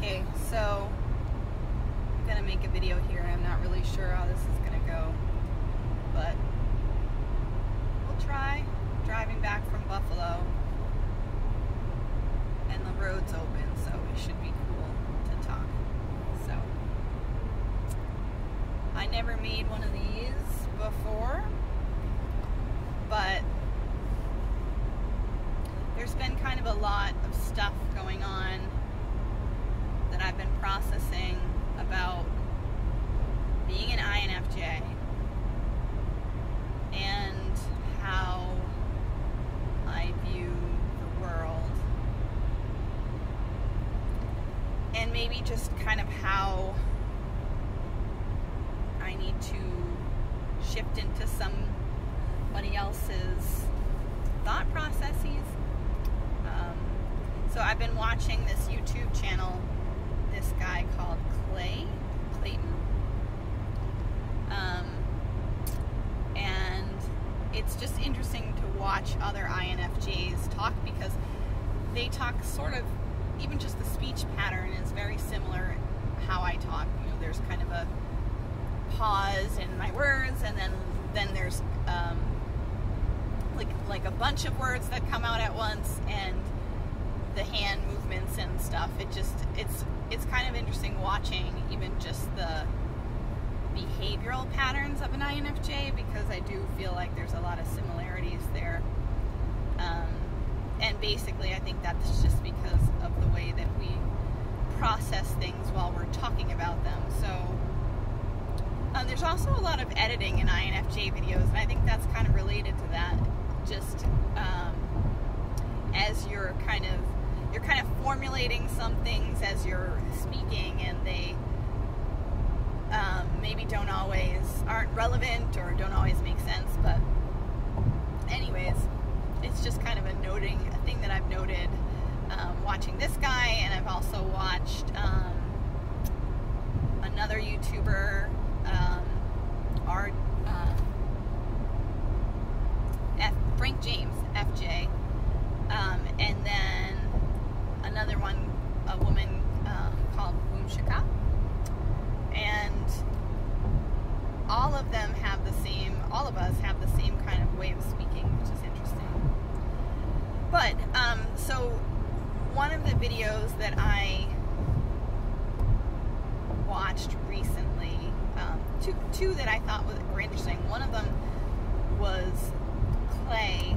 Okay, so I'm gonna make a video here. I'm not really sure how this is gonna go, but we'll try. Driving back from Buffalo, and the road's open, so it should be cool to talk. So, I never made one of these before, but there's been kind of a lot of stuff going on that I've been processing about being an INFJ and how I view the world, and maybe just kind of how I need to shift into somebody else's thought processes. So I've been watching this YouTube channel, this guy called Clayton, and it's just interesting to watch other INFJs talk, because they talk sort of, even just the speech pattern is very similar how I talk. You know, there's kind of a pause in my words, and then there's like a bunch of words that come out at once, and the hand movements and stuff. It's kind of interesting watching even just the behavioral patterns of an INFJ, because I do feel like there's a lot of similarities there. And basically I think that's just because of the way that we process things while we're talking about them. So there's also a lot of editing in INFJ videos, and I think that's kind of related to that. Just as you're kind of formulating some things as you're speaking, and they maybe aren't relevant or don't always make sense. But anyways, it's just kind of a thing that I've noted watching this guy, and I've also watched another YouTuber, Frank James, FJ, and then another one, a woman called Boomshika, and all of us have the same kind of way of speaking, which is interesting. But so one of the videos that I watched recently, two that I thought were interesting. One of them was Clay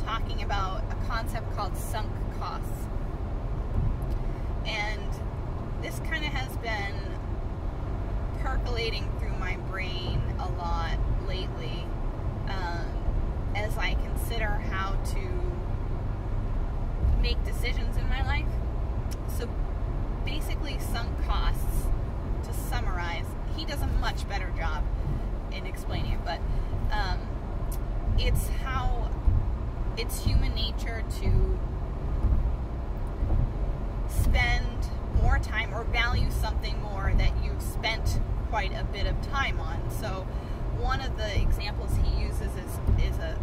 talking about a concept called sunk costs. And this kind of has been percolating through my brain a lot lately, as I consider how to make decisions in my life. So basically, sunk costs, to summarize, he does a much better job in explaining it, but it's human nature to spend more time or value something more that you've spent quite a bit of time on. So one of the examples he uses is a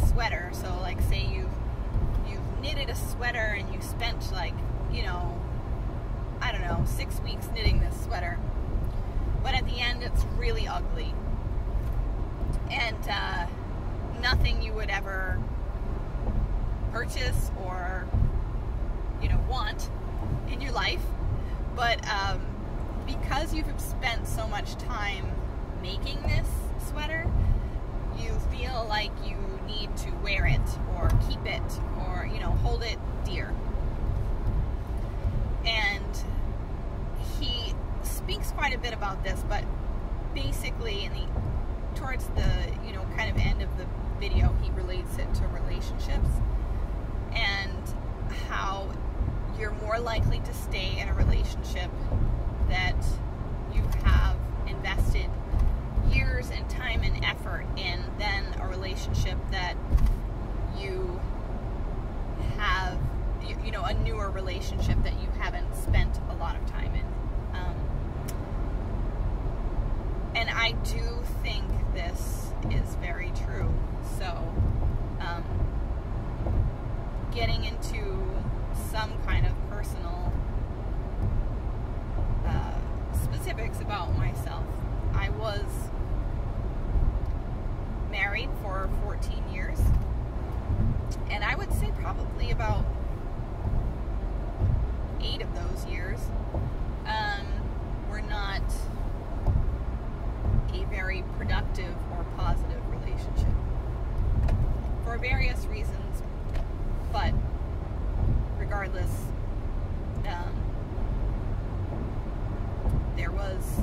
sweater. So like, say you've knitted a sweater and you spent, like, you know, I don't know, 6 weeks knitting this sweater, but at the end it's really ugly, and nothing you would ever purchase or, you know, want in your life. But because you've spent so much time making this sweater, you feel like you need to wear it or keep it, or, you know, hold it dear. And he speaks quite a bit about this, but basically towards the, you know, kind of end of the video, he relates it to relationships, and how you're more likely to stay in a relationship that you have invested years and time and effort in than a relationship that you have, you know, a newer relationship that you haven't spent a lot of time in. And I do think this is very true. So getting into some kind of personal about 8 of those years were not a very productive or positive relationship for various reasons, but regardless, there was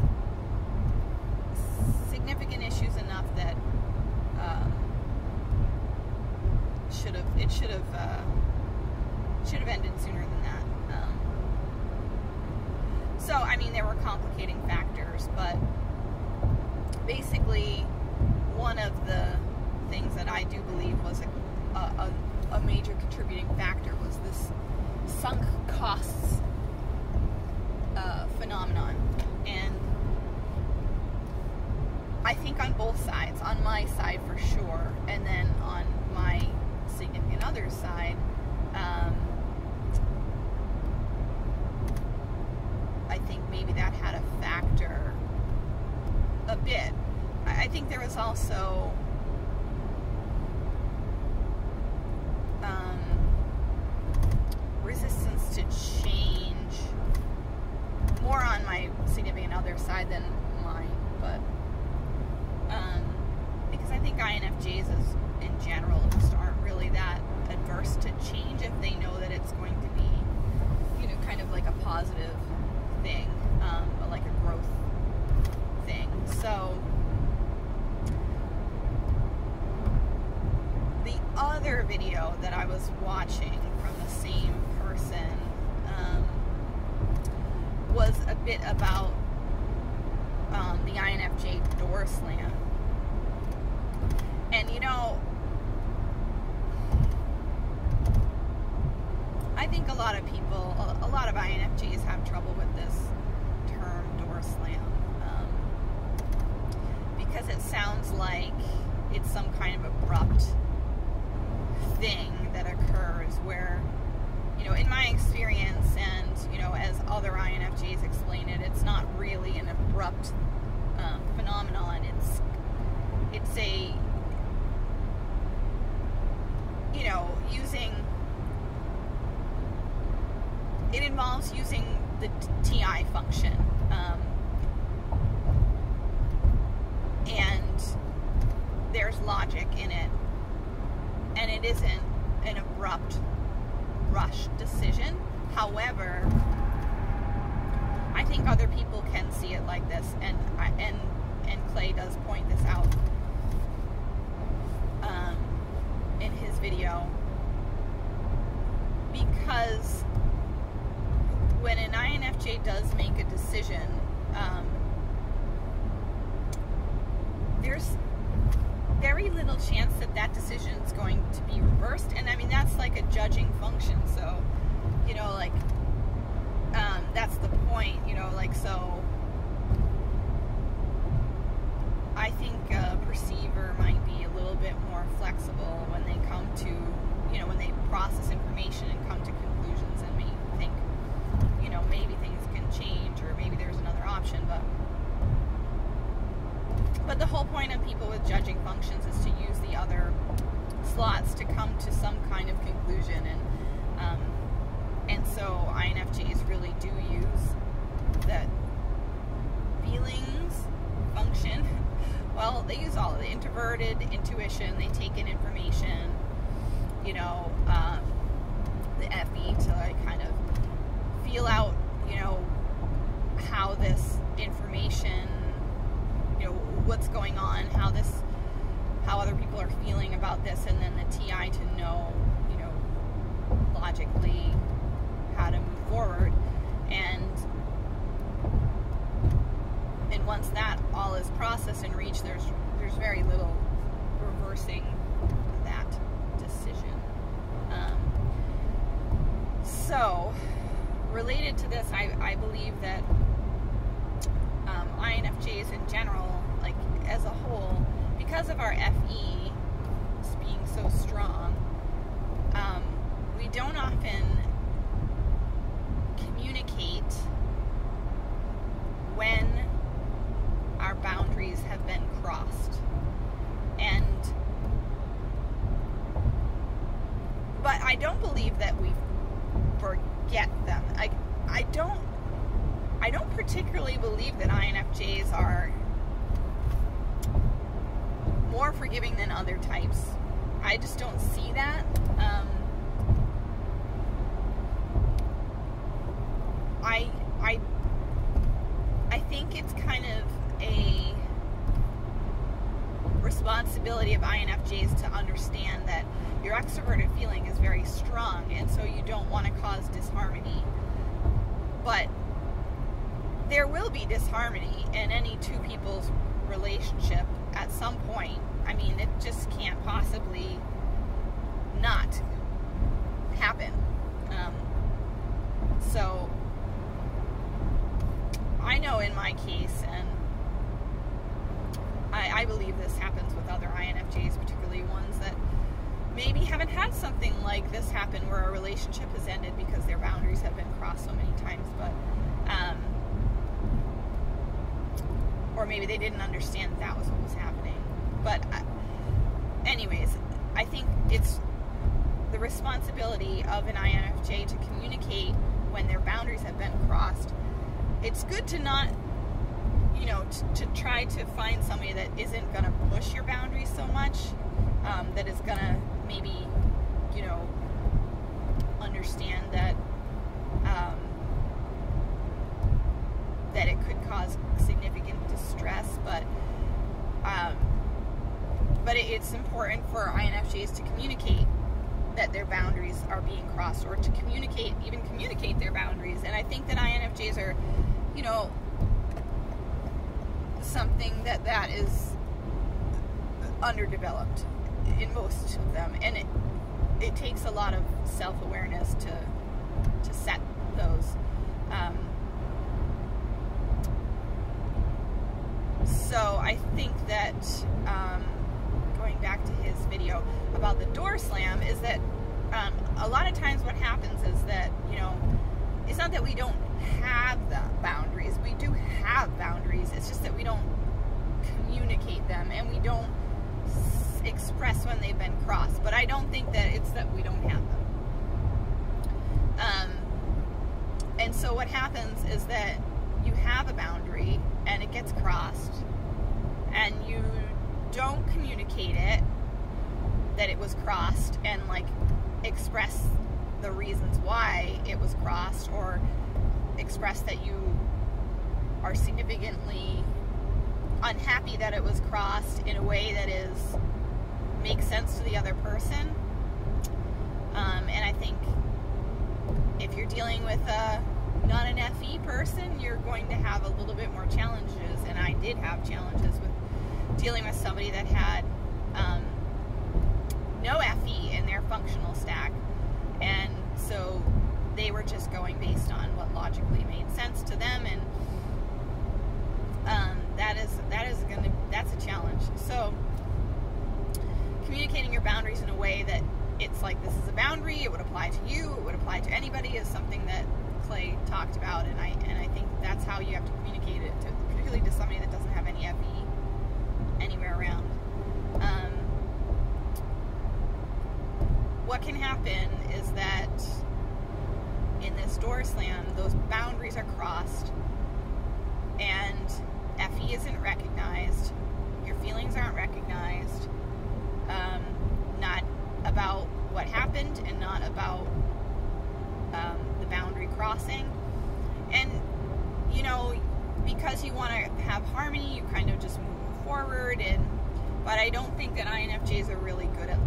significant issues enough that it should have ended sooner than that. So I mean, there were complicating factors, but basically one of the things that I do believe was a major contributing factor was this sunk costs phenomenon. And I think on both sides, on my side for sure, and then on my significant other's side, I think maybe that had a factor a bit. I think there was also resistance to change, more on my significant other side than mine, but because I think INFJs in general just aren't really that adverse to change if they know that it's going to be, you know, kind of like a positive thing, like a growth thing. So the other video that I was watching from the same person was a bit about the INFJ door slam. And you know, I think a lot of people, a lot of INFJs have trouble with this term door slam, because it sounds like it's some kind of abrupt thing that occurs where, you know, in my experience, and you know, as other INFJs explain it, it's not really an abrupt phenomenon. It's a, you know, it involves using the TI function, and there's logic in it, and it isn't an abrupt rush decision. However, I think other people can see it like this, and Clay does point this out in his video, because when an INFJ does make a decision, there's very little chance that that decision is going to be reversed. And I mean, that's like a judging function, so, you know, like, that's the point, you know, like, so I think a perceiver might be a little bit more flexible when they come to, you know, when they process information and come to conclusions, and may think, you know, maybe things can change, or maybe there's another option, but the whole point of people with judging functions is to use the other slots to come to some kind of conclusion, and so INFJs really do use that feelings function. Well, they use all of the introverted intuition. They take in information, you know, the FE to like kind of feel out, you know, how this information, you know, what's going on, how other people are feeling about this, and then the TI to know, you know, logically how to move forward. And once that all is processed and reached, there's very little reversing that decision. So related to this, I believe that INFJs in general, like as a whole, because of our FE being so strong, we don't often communicate when our boundaries have been crossed. But I don't believe that we forget them. I don't particularly believe that INFJs are more forgiving than other types. I just don't see that. I think it's kind of a responsibility of INFJs to understand that your extroverted feeling is very strong, and so you don't want to cause disharmony. But there will be disharmony in any two people's relationship at some point. I mean, it just can't possibly not happen. So I know in my case, and I believe this happens with other INFJs, particularly ones that maybe haven't had something like this happen where a relationship has ended because their boundaries have been crossed so many times, but or maybe they didn't understand that was what was happening. But anyways, I think it's the responsibility of an INFJ to communicate when their boundaries have been crossed. It's good to not, to try to find somebody that isn't going to push your boundaries so much, that is going to maybe, understand that that it could cause significant distress, but it's important for INFJs to communicate that their boundaries are being crossed, or to communicate their boundaries. And I think that INFJs are, something that is underdeveloped in most of them, and it takes a lot of self-awareness to set those. So I think that going back to his video about the door slam is that a lot of times what happens is that, it's not that we don't have the boundaries. We do have boundaries. It's just that we don't communicate them, and we don't express when they've been crossed. But I don't think that it's that we don't have them. And so what happens is that you have a boundary and it gets crossed, and you don't communicate it, that it was crossed, and express the reasons why it was crossed, or express that you are significantly unhappy that it was crossed in a way that makes sense to the other person. And I think if you're dealing with not an FE person, you're going to have a little bit more challenges, and I did have challenges with dealing with somebody that had no FE in their functional stack, and so they were just going based on what logically made sense to them, and that's a challenge. So communicating your boundaries in a way that it's like, this is a boundary, it would apply to you, it would apply to anybody, is something that Clay talked about, and I think that's how you have to communicate it, particularly to somebody that doesn't have any FE anywhere around. What can happen is that in this door slam, those boundaries are crossed, and FE isn't recognized, your feelings aren't recognized, not about what happened, and not about the boundary crossing. And because you want to have harmony, you kind of just move forward, but I don't think that INFJs are really good at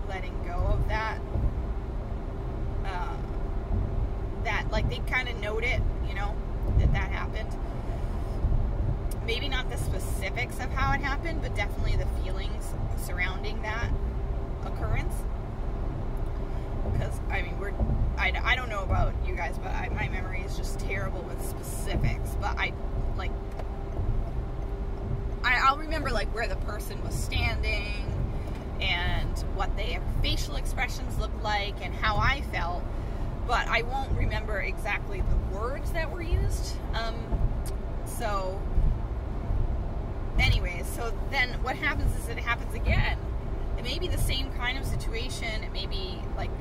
letting go of that. They kind of note it, that happened. Maybe not the specifics of how it happened, but definitely the feelings surrounding that occurrence. Because, I don't know about you guys, but my memory is just terrible with specifics. But I'll remember where the person was standing, and what their facial expressions looked like, and how I felt, but I won't remember exactly the words that were used. So anyways, so then what happens is it happens again. it may be the same kind of situation, it may be like,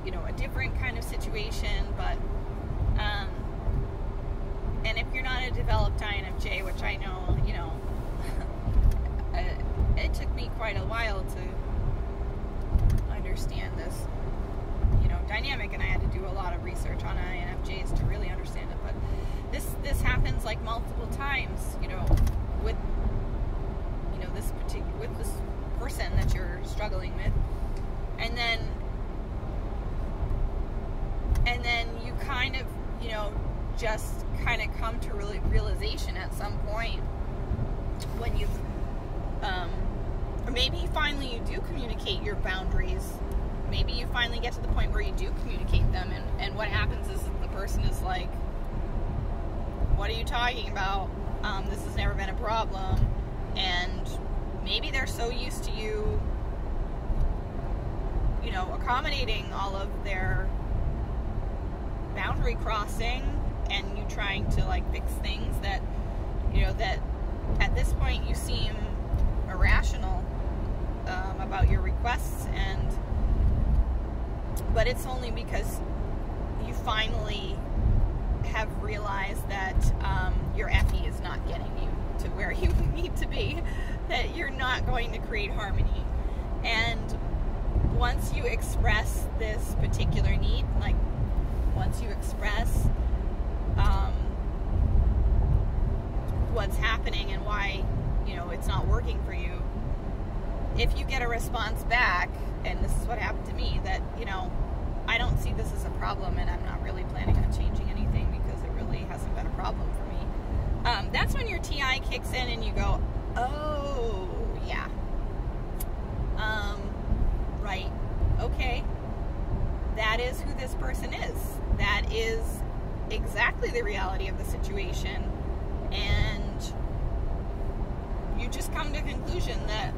you know, a different kind of situation, but and if you're not a developed INFJ, which I know, you know, it took me quite a while to understand this, you know, dynamic, and I had to do a lot of research on INFJs to really understand it. But this happens like multiple times, you know, with, you know, this person that you're struggling with, and then you kind of, you know, just kind of come to realization at some point when you've or maybe finally you do communicate your boundaries. Maybe you finally get to the point where you do communicate them, and what happens is the person is like, what are you talking about? This has never been a problem. And maybe they're so used to you, you know, accommodating all of their boundary crossing and you trying to like fix things that, you know, that at this point you seem irrational about your requests, but it's only because you finally have realized that your FE is not getting you to where you need to be, that you're not going to create harmony. And once you express this particular need, like once you express what's happening and why, you know, it's not working for you, if you get a response back, and this is what happened to me, that, you know, I don't see this as a problem and I'm not really planning on changing anything because it really hasn't been a problem for me, that's when your TI kicks in and you go, oh, yeah, right, okay, that is who this person is. That is exactly the reality of the situation, and you just come to a conclusion that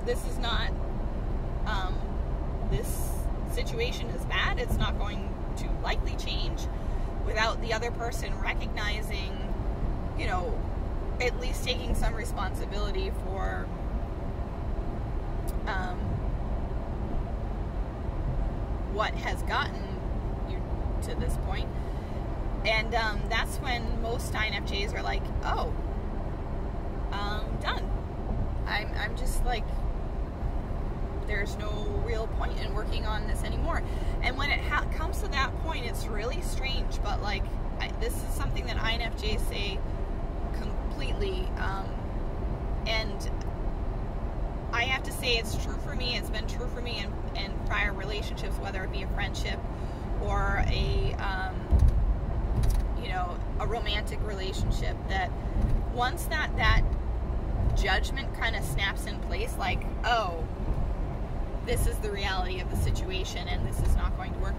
this is not, this situation is bad, it's not going to likely change without the other person recognizing, you know, at least taking some responsibility for what has gotten you to this point. And that's when most INFJs are like, oh, done. I'm just like, there's no real point in working on this anymore. And when it comes to that point, it's really strange, but like, this is something that INFJs say completely, and I have to say it's true for me. It's been true for me in prior relationships, whether it be a friendship or a you know, a romantic relationship, that once that judgment kind of snaps in place, like, oh, this is the reality of the situation and this is not going to work,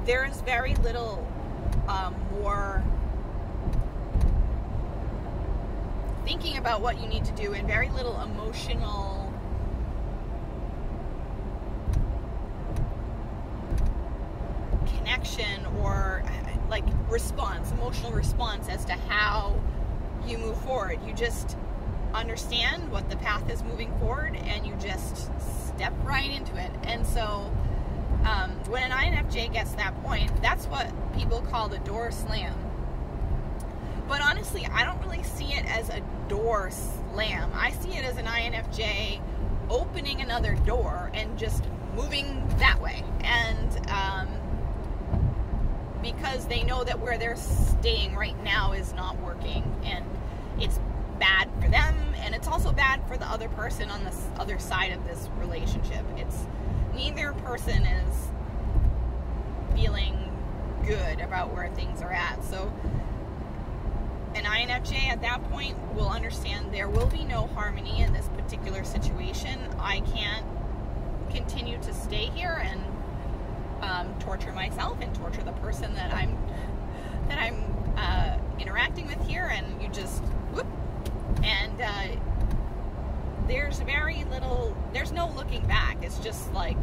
there is very little more thinking about what you need to do and very little emotional connection or like emotional response as to how you move forward. You just understand what the path is moving forward and you just step right into it. And so when an INFJ gets to that point, that's what people call the door slam. But honestly, I don't really see it as a door slam. I see it as an INFJ opening another door and just moving that way. And because they know that where they're staying right now is not working, and it's bad for them, and it's also bad for the other person on this other side of this relationship. It's neither person is feeling good about where things are at. So an INFJ at that point will understand there will be no harmony in this particular situation. I can't continue to stay here and torture myself and torture the person that I'm interacting with here, and you just whoop, and there's no looking back. It's just like,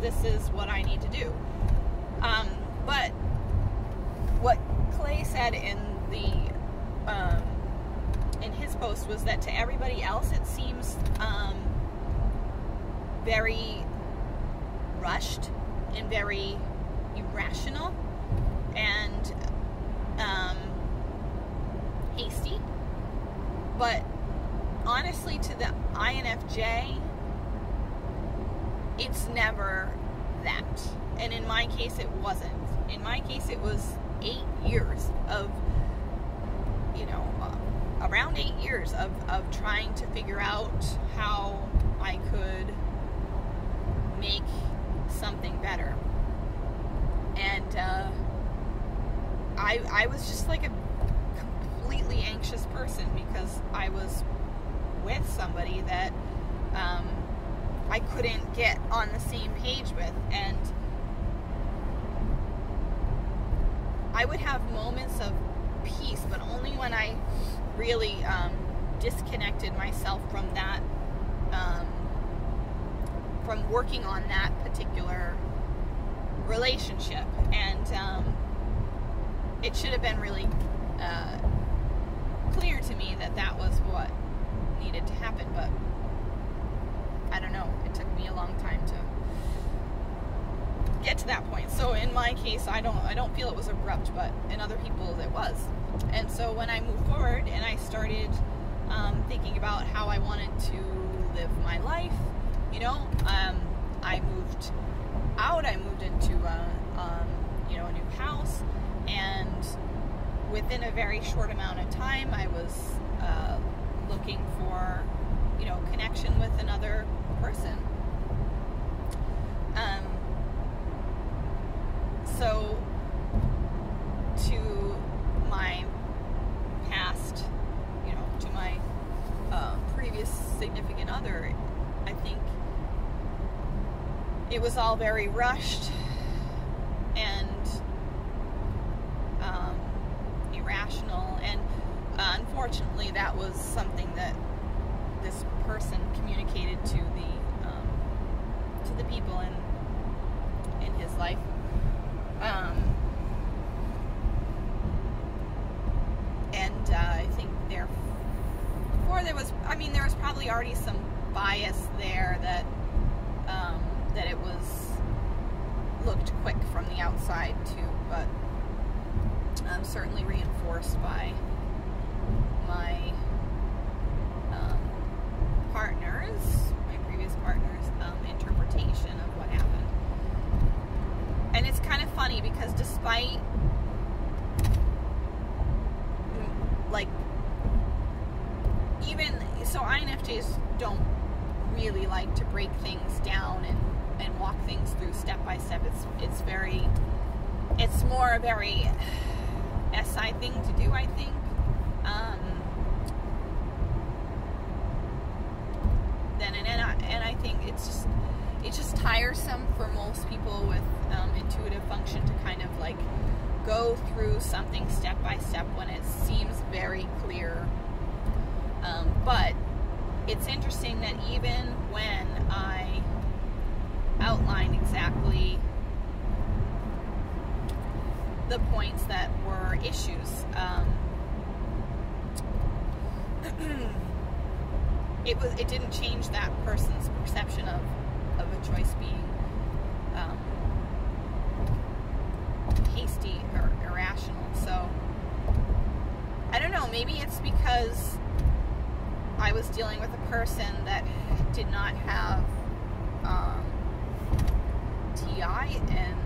this is what I need to do. But what Clay said in his post was that to everybody else it seems very rushed and very irrational and hasty. But honestly, to the INFJ, it's never that. And in my case, it wasn't. In my case, it was 8 years of, around 8 years of trying to figure out how I could make something better. And I was just like a completely anxious person because I was with somebody that I couldn't get on the same page with. And I would have moments of peace, but only when I really disconnected myself from that, from working on that particular relationship. And it should have been really clear to me that that was what needed to happen, but I don't know, it took me a long time to get to that point. So in my case, I don't feel it was abrupt, but in other people's it was. And so when I moved forward and I started thinking about how I wanted to live my life, I moved out. I moved into a new house, and within a very short amount of time, I was looking for connection with another person. So to my past, to my previous significant other, I think it was all very rushed and irrational, and unfortunately that was something that this person communicated to the people in his life. And I think therefore there was probably already some bias there that it was looked quick from the outside too, but certainly reinforced by my my previous partner's interpretation of what happened. And it's kind of funny because despite INFJs don't really like to break things down and walk things through step by step. It's more a very SI thing to do, I think. And I think it's just tiresome for most people with intuitive function to kind of go through something step by step when it seems very clear. But it's interesting that even when I outlined exactly the points that were issues, it didn't change that person's perception of a choice being hasty or irrational. So I don't know, maybe it's because I was dealing with a person that did not have TI, and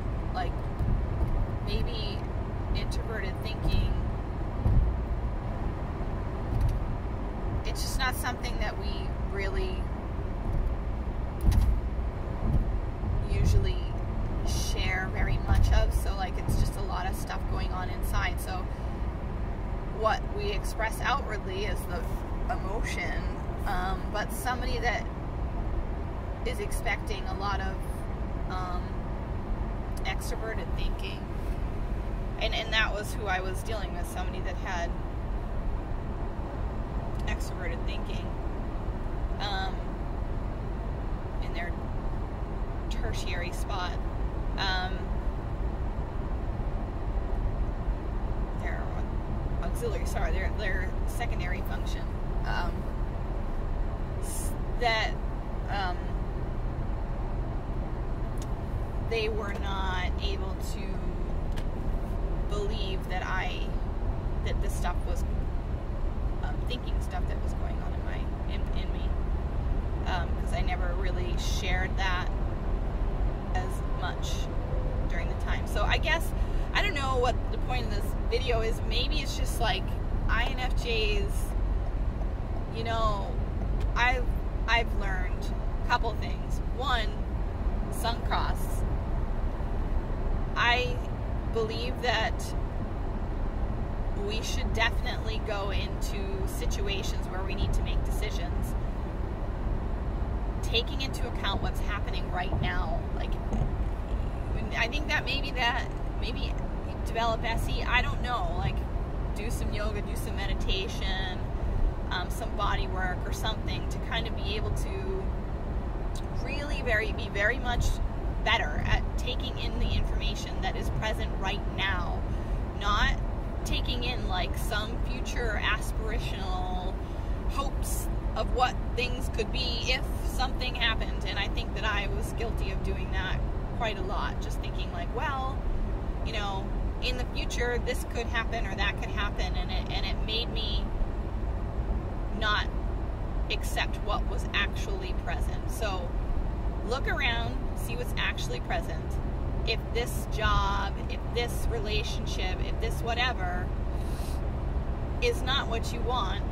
maybe introverted thinking. It's just not something that we really usually share very much of. So it's just a lot of stuff going on inside. So what we express outwardly is the emotion, but somebody that is expecting a lot of extroverted thinking, and that was who I was dealing with, somebody that had extroverted thinking in their tertiary spot. Their auxiliary, their secondary function. That they were not able to believe that this stuff was thinking stuff that was going on in me, because I never really shared that as much during the time. So I guess, I don't know what the point of this video is. Maybe it's just like INFJs, you know, I've learned a couple things. One, sunk costs. I believe that we should definitely go into situations where we need to make decisions taking into account what's happening right now. Like, I think that maybe develop SE, I don't know, like do some yoga, do some meditation, some body work or something to kind of be able to really be very much better at taking in the information that is present right now, not taking in like some future aspirational hopes of what things could be if something happened. And I think that I was guilty of doing that quite a lot, just thinking like, well, you know, in the future this could happen or that could happen, and it made me not accept what was actually present. So look around, see what's actually present. If this job, if this relationship, if this whatever is not what you want,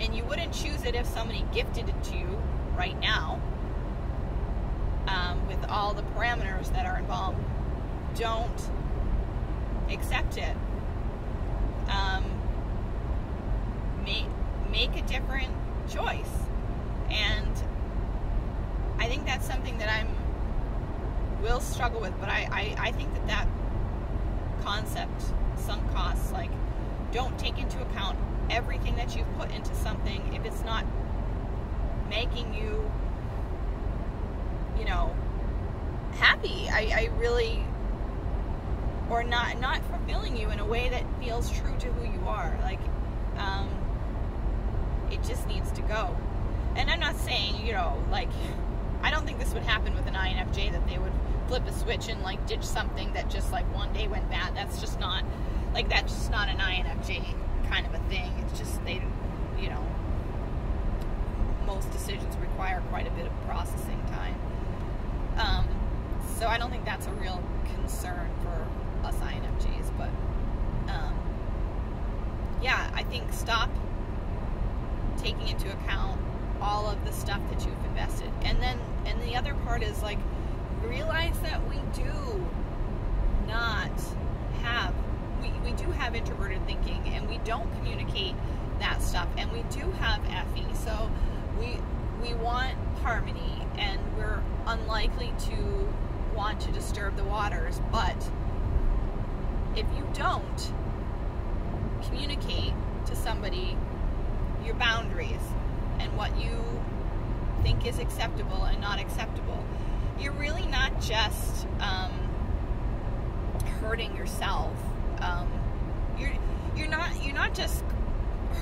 and you wouldn't choose it if somebody gifted it to you right now, with all the parameters that are involved, don't accept it. Make a different choice. And I think that's something that will struggle with, but I think that concept, sunk costs, like, don't take into account everything that you've put into something if it's not making you, you know, happy. I really, or not fulfilling you in a way that feels true to who you are. Like, it just needs to go. And I'm not saying, you know, like, I don't think this would happen with an INFJ, that they would flip a switch and like ditch something that just like one day went bad. That's just not, like, that's just not an INFJ kind of a thing. It's just, they, you know, most decisions require quite a bit of processing time. So I don't think that's a real concern for us INFJs, but yeah, I think stop taking into account all of the stuff that you've invested. And the other part is, like, realize that we do not have, we do have introverted thinking, and we don't communicate that stuff, and we do have FE. So we want harmony, and we're unlikely to want to disturb the waters. But if you don't communicate to somebody your boundaries and what you think is acceptable and not acceptable, you're really not just hurting yourself. You're not just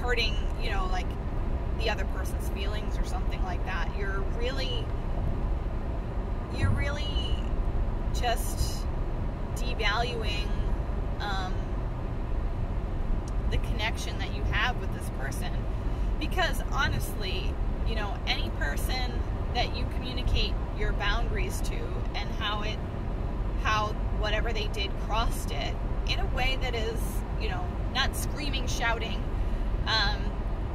hurting, you know, like the other person's feelings or something like that. You're really just devaluing the connection that you have with this person. Because honestly, you know, any person that you communicate your boundaries to, and how whatever they did crossed it in a way that is, you know, not screaming, shouting,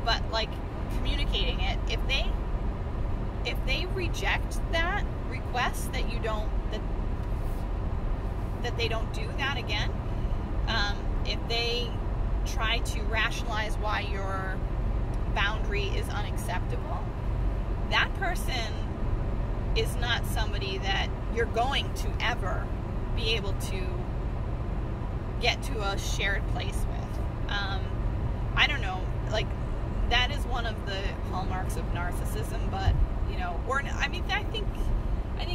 but like communicating it. If they reject that request, that you don't, that they don't do that again, if they try to rationalize why your boundary is unacceptable, that person is not somebody that you're going to ever be able to get to a shared place with. I don't know, like, that is one of the hallmarks of narcissism, but, you know, or, I mean, I think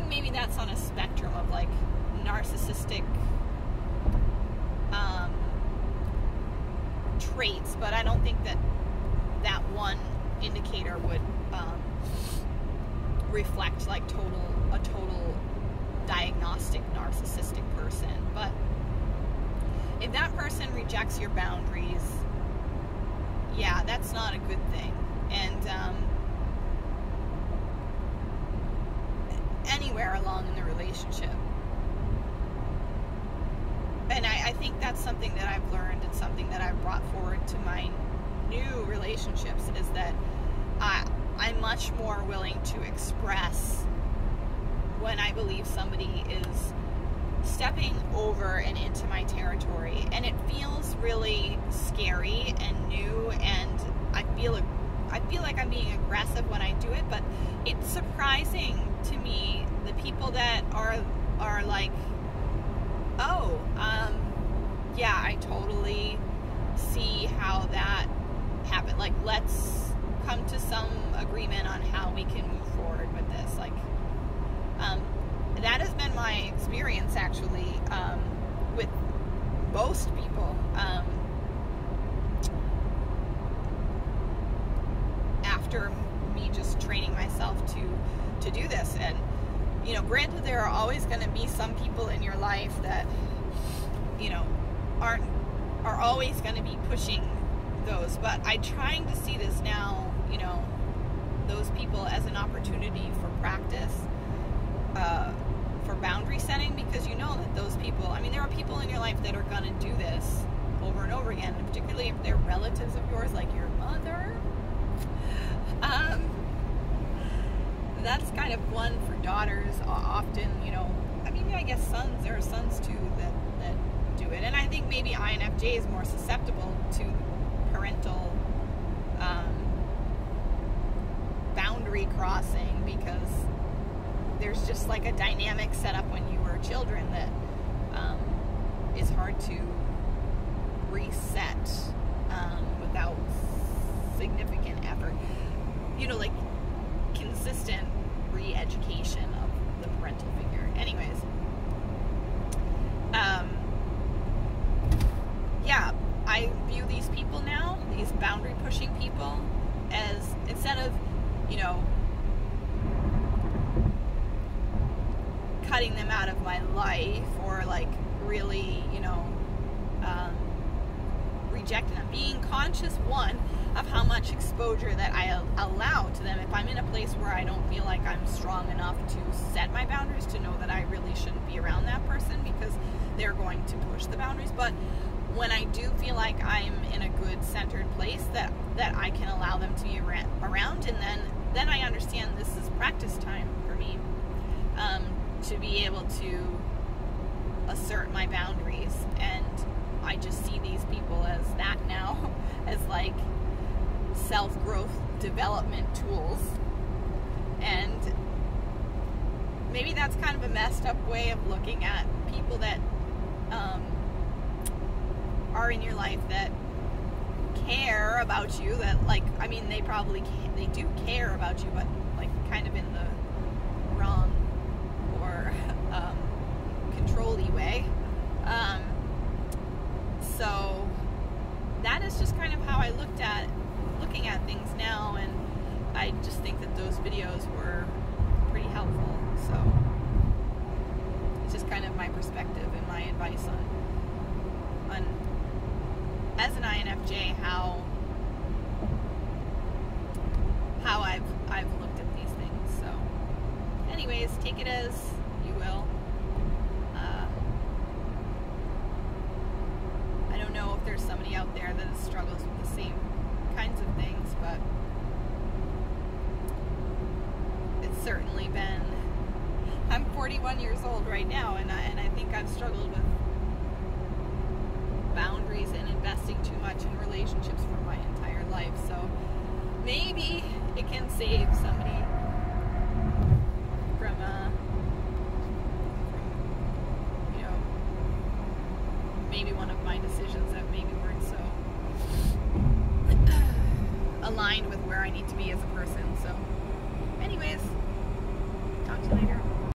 maybe that's on a spectrum of, like, narcissistic traits, but I don't think that one indicator would reflect like a total diagnostic narcissistic person. But if that person rejects your boundaries, yeah, that's not a good thing. And anywhere along in the relationship. And I think that's something that I've learned and something that I've brought forward to my new relationships, is that I'm much more willing to express when I believe somebody is stepping over and into my territory, and it feels really scary and new, and I feel like I'm being aggressive when I do it. But it's surprising to me the people that are like, oh, yeah, I totally see how that happened. Like, let's come to some agreement on how we can move forward with this. Like, that has been my experience, actually, with most people. After me just training myself to do this. And, you know, granted, there are always going to be some people in your life that, you know, are always going to be pushing those, but I'm trying to see this now, you know, those people as an opportunity for practice, for boundary setting, because you know that those people, I mean, there are people in your life that are going to do this over and over again, and particularly if they're relatives of yours, like your mother. That's kind of one for daughters often, you know. I mean, I guess sons, there are sons too that do it. And I think maybe INFJ is more susceptible to parental boundary crossing, because there's just like a dynamic set up when you were children that is hard to reset without significant effort. You know, like consistent re-education of the parental figure. Anyways, yeah, I view these people now, these boundary pushing people, as, instead of, you know, cutting them out of my life or like really, you know, rejecting them, being conscious, one, of how much exposure that I allow to them. If I'm in a place where I don't feel like I'm strong enough to set my boundaries, to know that I really shouldn't be around that person because they're going to push the boundaries. But when I do feel like I'm in a good centered place, that I can allow them to be around, and then I understand this is practice time for me, to be able to assert my boundaries. And I just see these people as that now, as like self-growth development tools. And maybe that's kind of a messed up way of looking at people that are in your life that care about you, that, like, I mean, they do care about you, but like kind of in the wrong or control-y way. So that is just kind of how I looking at things now, and I just think that those videos were pretty helpful. So it's just kind of my perspective and my advice on as an INFJ, how I've looked at these things. So anyways, take it as you will. I don't know if there's somebody out there that struggles with the same kinds of things, but it's certainly been, I'm 41 years old right now, and I think I've struggled with boundaries and investing too much in relationships for my entire life. So maybe it can save somebody from you know, maybe one of my decisions that maybe weren't so aligned with where I need to be as a person. So anyways,